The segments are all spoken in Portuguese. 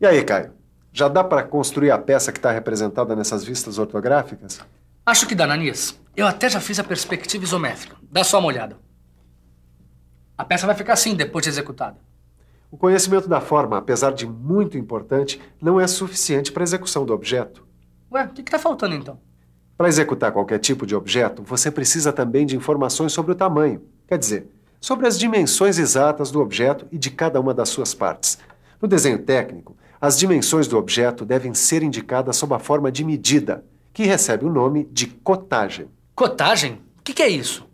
E aí, Caio? Já dá para construir a peça que está representada nessas vistas ortográficas? Acho que dá, Ananias. Eu até já fiz a perspectiva isométrica. Dá só uma olhada. A peça vai ficar assim depois de executada. O conhecimento da forma, apesar de muito importante, não é suficiente para a execução do objeto. Ué, o que está faltando então? Para executar qualquer tipo de objeto, você precisa também de informações sobre o tamanho. Quer dizer, sobre as dimensões exatas do objeto e de cada uma das suas partes. No desenho técnico, as dimensões do objeto devem ser indicadas sob a forma de medida, que recebe o nome de cotagem. Cotagem? O que é isso?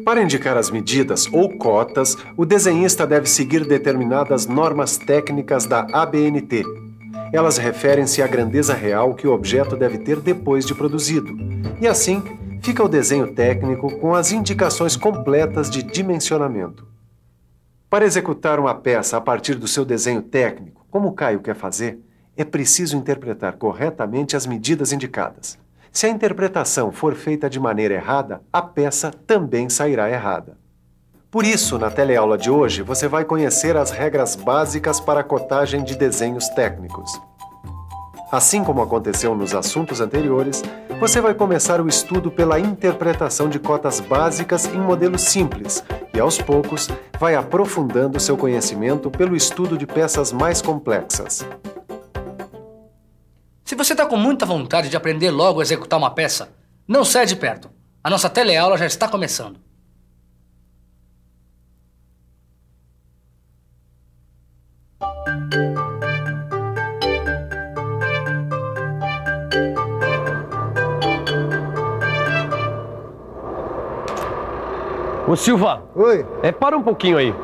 Para indicar as medidas ou cotas, o desenhista deve seguir determinadas normas técnicas da ABNT. Elas referem-se à grandeza real que o objeto deve ter depois de produzido. E assim, fica o desenho técnico com as indicações completas de dimensionamento. Para executar uma peça a partir do seu desenho técnico, como o Caio quer fazer, é preciso interpretar corretamente as medidas indicadas. Se a interpretação for feita de maneira errada, a peça também sairá errada. Por isso, na teleaula de hoje, você vai conhecer as regras básicas para a cotagem de desenhos técnicos. Assim como aconteceu nos assuntos anteriores, você vai começar o estudo pela interpretação de cotas básicas em modelos simples e, aos poucos, vai aprofundando seu conhecimento pelo estudo de peças mais complexas. Se você está com muita vontade de aprender logo a executar uma peça, não saia de perto. A nossa teleaula já está começando. Ô Silva! Oi! Para um pouquinho aí.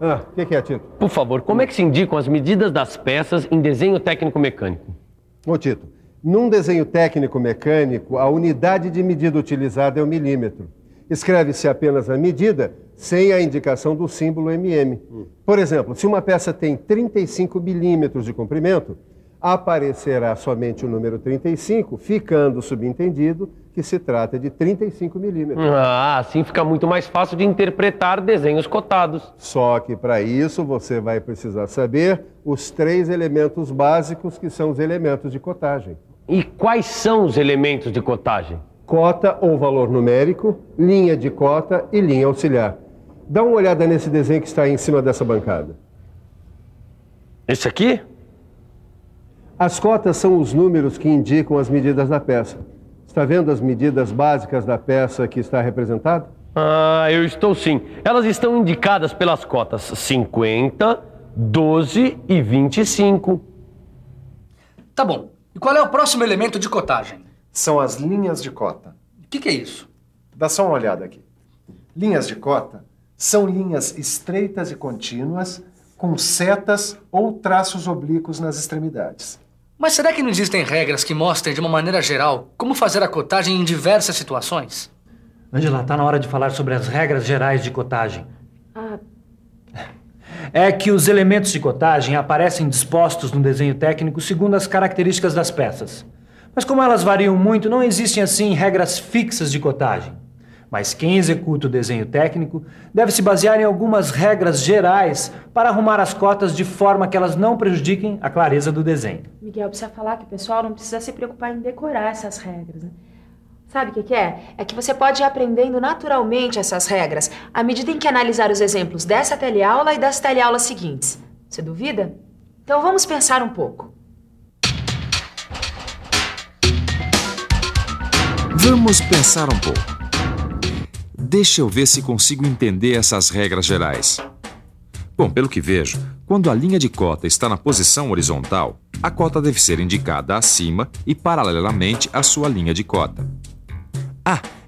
O que é, Tito? Por favor, como é que se indicam as medidas das peças em desenho técnico-mecânico? Ô Tito, num desenho técnico-mecânico, a unidade de medida utilizada é o milímetro. Escreve-se apenas a medida sem a indicação do símbolo mm. Por exemplo, se uma peça tem 35 milímetros de comprimento, aparecerá somente o número 35, ficando subentendido que se trata de 35 milímetros. Assim fica muito mais fácil de interpretar desenhos cotados. Só que para isso você vai precisar saber os 3 elementos básicos que são os elementos de cotagem. E quais são os elementos de cotagem? Cota ou valor numérico, linha de cota e linha auxiliar. Dá uma olhada nesse desenho que está aí em cima dessa bancada. Esse aqui? As cotas são os números que indicam as medidas da peça. Está vendo as medidas básicas da peça que está representada? Eu estou sim. Elas estão indicadas pelas cotas 50, 12 e 25. Tá bom. E qual é o próximo elemento de cotagem? São as linhas de cota. O que é isso? Dá só uma olhada aqui. Linhas de cota são linhas estreitas e contínuas com setas ou traços oblíquos nas extremidades. Mas será que não existem regras que mostrem de uma maneira geral como fazer a cotagem em diversas situações? Angela, tá na hora de falar sobre as regras gerais de cotagem. É que os elementos de cotagem aparecem dispostos no desenho técnico segundo as características das peças. Mas como elas variam muito, não existem assim regras fixas de cotagem. Mas quem executa o desenho técnico deve se basear em algumas regras gerais para arrumar as cotas de forma que elas não prejudiquem a clareza do desenho. Miguel, precisa falar que o pessoal não precisa se preocupar em decorar essas regras, né? Sabe o que é? É que você pode ir aprendendo naturalmente essas regras à medida em que analisar os exemplos dessa teleaula e das teleaulas seguintes. Você duvida? Então vamos pensar um pouco. Vamos pensar um pouco. Deixa eu ver se consigo entender essas regras gerais. Bom, pelo que vejo, quando a linha de cota está na posição horizontal, a cota deve ser indicada acima e paralelamente à sua linha de cota.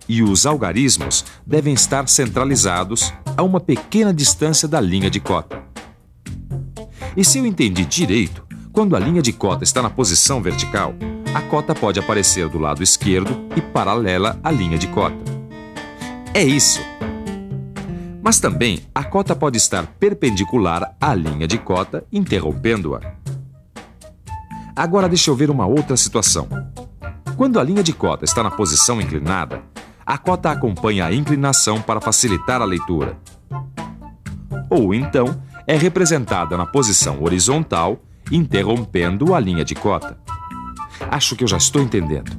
E os algarismos devem estar centralizados a uma pequena distância da linha de cota. E se eu entendi direito, quando a linha de cota está na posição vertical, a cota pode aparecer do lado esquerdo e paralela à linha de cota. É isso. Mas também a cota pode estar perpendicular à linha de cota, interrompendo-a. Agora deixa eu ver uma outra situação. Quando a linha de cota está na posição inclinada, a cota acompanha a inclinação para facilitar a leitura. Ou então, é representada na posição horizontal, interrompendo a linha de cota. Acho que eu já estou entendendo.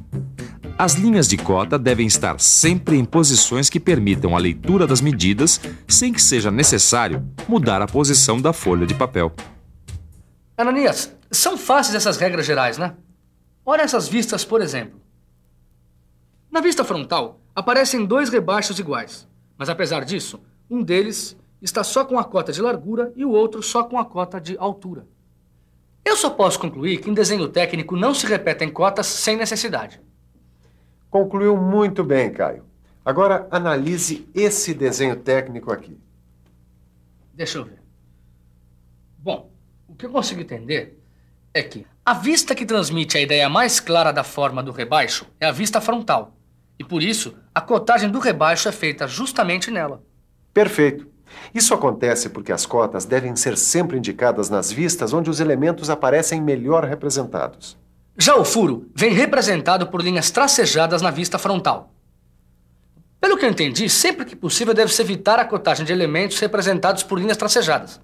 As linhas de cota devem estar sempre em posições que permitam a leitura das medidas sem que seja necessário mudar a posição da folha de papel. Ananias, são fáceis essas regras gerais, né? Olha essas vistas, por exemplo. Na vista frontal, aparecem 2 rebaixos iguais, mas apesar disso, um deles está só com a cota de largura e o outro só com a cota de altura. Eu só posso concluir que em desenho técnico não se repetem cotas sem necessidade. Concluiu muito bem, Caio. Agora analise esse desenho técnico aqui. Deixa eu ver. Bom, o que eu consigo entender é que a vista que transmite a ideia mais clara da forma do rebaixo é a vista frontal. E por isso, a cotagem do rebaixo é feita justamente nela. Perfeito. Isso acontece porque as cotas devem ser sempre indicadas nas vistas onde os elementos aparecem melhor representados. Já o furo vem representado por linhas tracejadas na vista frontal. Pelo que eu entendi, sempre que possível deve-se evitar a cotagem de elementos representados por linhas tracejadas.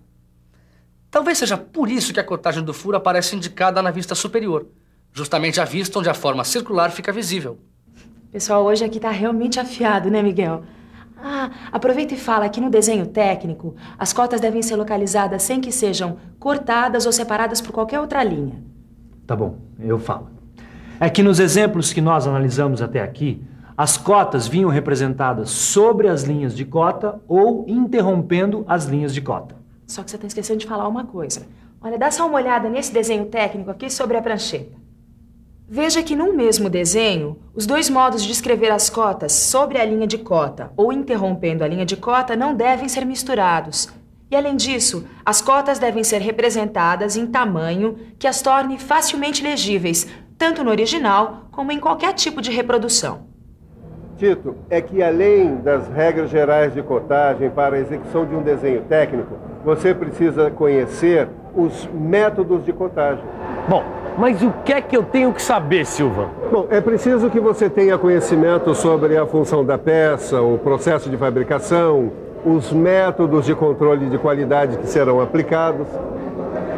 Talvez seja por isso que a cotagem do furo aparece indicada na vista superior, justamente a vista onde a forma circular fica visível. Pessoal, hoje aqui tá realmente afiado, né, Miguel? Aproveita e fala que no desenho técnico, as cotas devem ser localizadas sem que sejam cortadas ou separadas por qualquer outra linha. Tá bom, eu falo. É que nos exemplos que nós analisamos até aqui, as cotas vinham representadas sobre as linhas de cota ou interrompendo as linhas de cota. Só que você tá esquecendo de falar uma coisa. Olha, dá só uma olhada nesse desenho técnico aqui sobre a prancheta. Veja que num mesmo desenho, os 2 modos de escrever as cotas sobre a linha de cota ou interrompendo a linha de cota não devem ser misturados. E além disso, as cotas devem ser representadas em tamanho que as torne facilmente legíveis, tanto no original como em qualquer tipo de reprodução. Tito, é que além das regras gerais de cotagem para a execução de um desenho técnico, você precisa conhecer os métodos de cotagem. Bom, mas o que é que eu tenho que saber, Silva? Bom, é preciso que você tenha conhecimento sobre a função da peça, o processo de fabricação, os métodos de controle de qualidade que serão aplicados.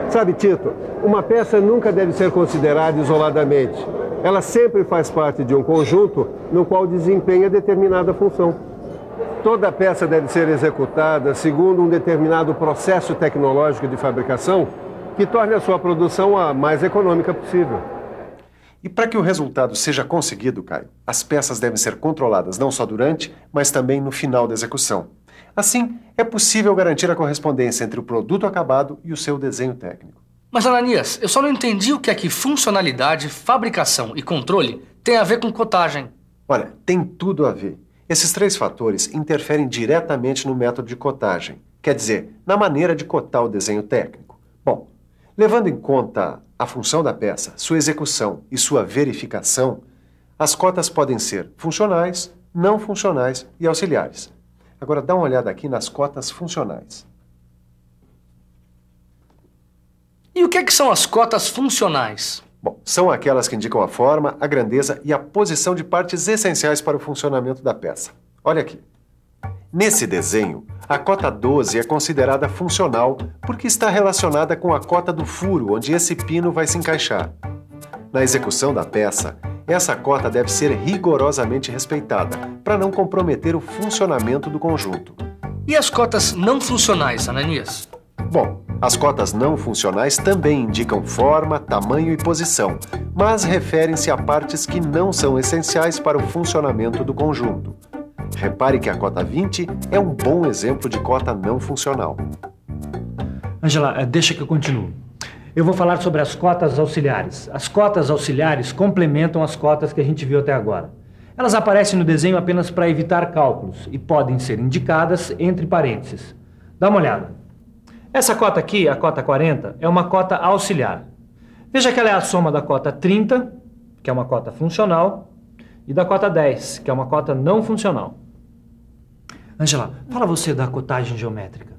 Sabe, Tito, uma peça nunca deve ser considerada isoladamente. Ela sempre faz parte de um conjunto no qual desempenha determinada função. Toda peça deve ser executada segundo um determinado processo tecnológico de fabricação que torne a sua produção a mais econômica possível. E para que o resultado seja conseguido, Caio, as peças devem ser controladas não só durante, mas também no final da execução. Assim, é possível garantir a correspondência entre o produto acabado e o seu desenho técnico. Mas, Ananias, eu só não entendi o que é que funcionalidade, fabricação e controle tem a ver com cotagem. Olha, tem tudo a ver. Esses 3 fatores interferem diretamente no método de cotagem, quer dizer, na maneira de cotar o desenho técnico. Bom, levando em conta a função da peça, sua execução e sua verificação, as cotas podem ser funcionais, não funcionais e auxiliares. Agora dá uma olhada aqui nas cotas funcionais. E o que é que são as cotas funcionais? Bom, são aquelas que indicam a forma, a grandeza e a posição de partes essenciais para o funcionamento da peça. Olha aqui. Nesse desenho, a cota 12 é considerada funcional porque está relacionada com a cota do furo, onde esse pino vai se encaixar. Na execução da peça, essa cota deve ser rigorosamente respeitada para não comprometer o funcionamento do conjunto. E as cotas não funcionais, Ananias? Bom, as cotas não funcionais também indicam forma, tamanho e posição, mas referem-se a partes que não são essenciais para o funcionamento do conjunto. Repare que a cota 20 é um bom exemplo de cota não funcional. Angela, deixa que eu continuo. Eu vou falar sobre as cotas auxiliares. As cotas auxiliares complementam as cotas que a gente viu até agora. Elas aparecem no desenho apenas para evitar cálculos e podem ser indicadas entre parênteses. Dá uma olhada. Essa cota aqui, a cota 40, é uma cota auxiliar. Veja que ela é a soma da cota 30, que é uma cota funcional, e da cota 10, que é uma cota não funcional. Angela, fala você da cotagem geométrica.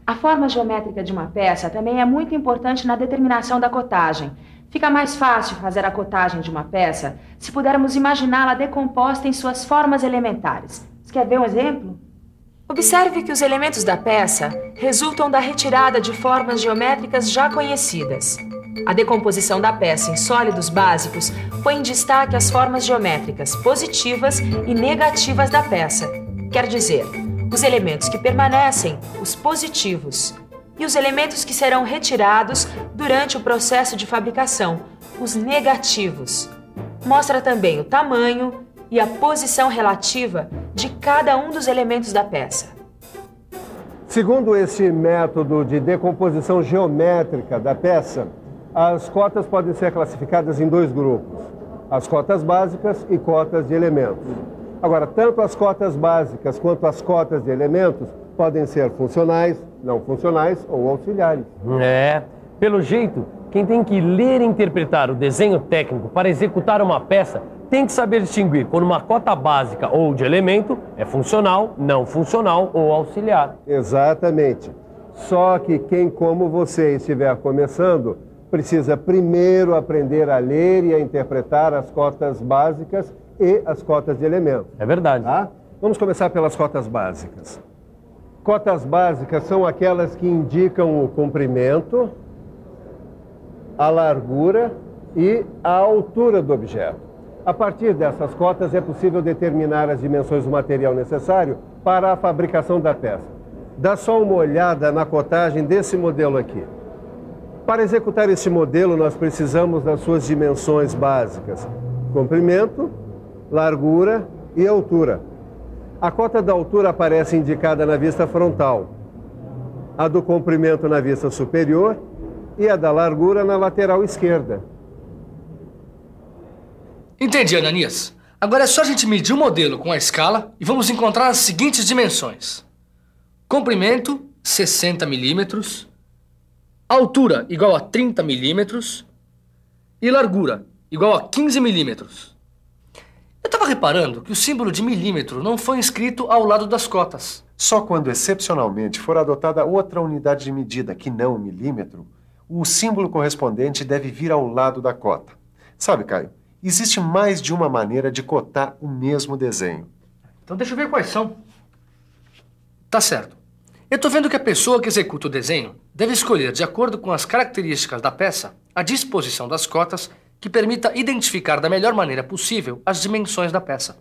A forma geométrica de uma peça também é muito importante na determinação da cotagem. Fica mais fácil fazer a cotagem de uma peça se pudermos imaginá-la decomposta em suas formas elementares. Você quer ver um exemplo? Observe que os elementos da peça resultam da retirada de formas geométricas já conhecidas. A decomposição da peça em sólidos básicos põe em destaque as formas geométricas positivas e negativas da peça. Quer dizer, os elementos que permanecem, os positivos, e os elementos que serão retirados durante o processo de fabricação, os negativos. Mostra também o tamanho e a posição relativa de cada um dos elementos da peça. Segundo esse método de decomposição geométrica da peça, as cotas podem ser classificadas em 2 grupos: as cotas básicas e cotas de elementos. Agora, tanto as cotas básicas quanto as cotas de elementos podem ser funcionais, não funcionais ou auxiliares. Pelo jeito, quem tem que ler e interpretar o desenho técnico para executar uma peça tem que saber distinguir quando uma cota básica ou de elemento é funcional, não funcional ou auxiliar. Exatamente. Só que quem, como você, estiver começando, precisa primeiro aprender a ler e a interpretar as cotas básicas e as cotas de elementos. É verdade. Tá? Vamos começar pelas cotas básicas. Cotas básicas são aquelas que indicam o comprimento, a largura e a altura do objeto. A partir dessas cotas é possível determinar as dimensões do material necessário para a fabricação da peça. Dá só uma olhada na cotagem desse modelo aqui. Para executar esse modelo, nós precisamos das suas dimensões básicas: comprimento, largura e altura. A cota da altura aparece indicada na vista frontal, a do comprimento na vista superior e a da largura na lateral esquerda. Entendi, Ananias. Agora é só a gente medir o modelo com a escala e vamos encontrar as seguintes dimensões: comprimento, 60 milímetros, altura igual a 30 milímetros e largura igual a 15 milímetros. Eu estava reparando que o símbolo de milímetro não foi inscrito ao lado das cotas. Só quando excepcionalmente for adotada outra unidade de medida que não o milímetro, o símbolo correspondente deve vir ao lado da cota. Sabe, Caio, existe mais de uma maneira de cotar o mesmo desenho. Então deixa eu ver quais são. Tá certo. Eu tô vendo que a pessoa que executa o desenho deve escolher, de acordo com as características da peça, a disposição das cotas que permita identificar da melhor maneira possível as dimensões da peça.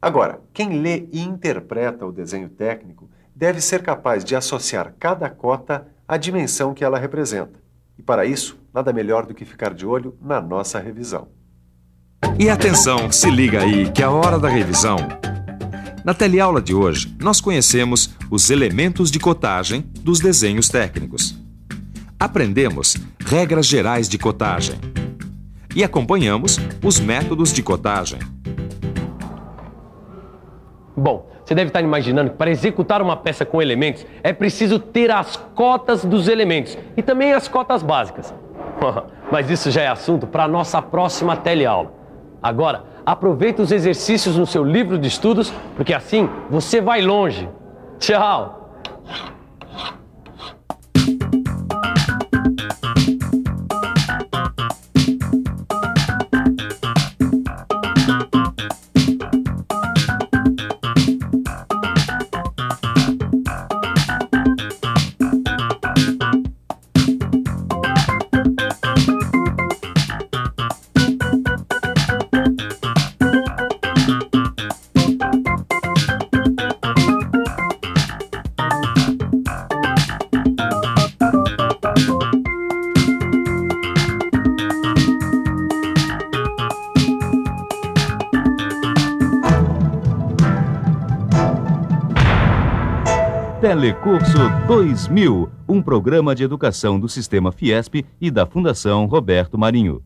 Agora, quem lê e interpreta o desenho técnico deve ser capaz de associar cada cota à dimensão que ela representa. E para isso, nada melhor do que ficar de olho na nossa revisão. E atenção, se liga aí que é a hora da revisão. Na teleaula de hoje, nós conhecemos os elementos de cotagem dos desenhos técnicos. Aprendemos regras gerais de cotagem. E acompanhamos os métodos de cotagem. Bom, você deve estar imaginando que para executar uma peça com elementos é preciso ter as cotas dos elementos e também as cotas básicas. Mas isso já é assunto para a nossa próxima teleaula. Agora, aproveita os exercícios no seu livro de estudos, porque assim você vai longe. Tchau! Telecurso 2000, um programa de educação do Sistema Fiesp e da Fundação Roberto Marinho.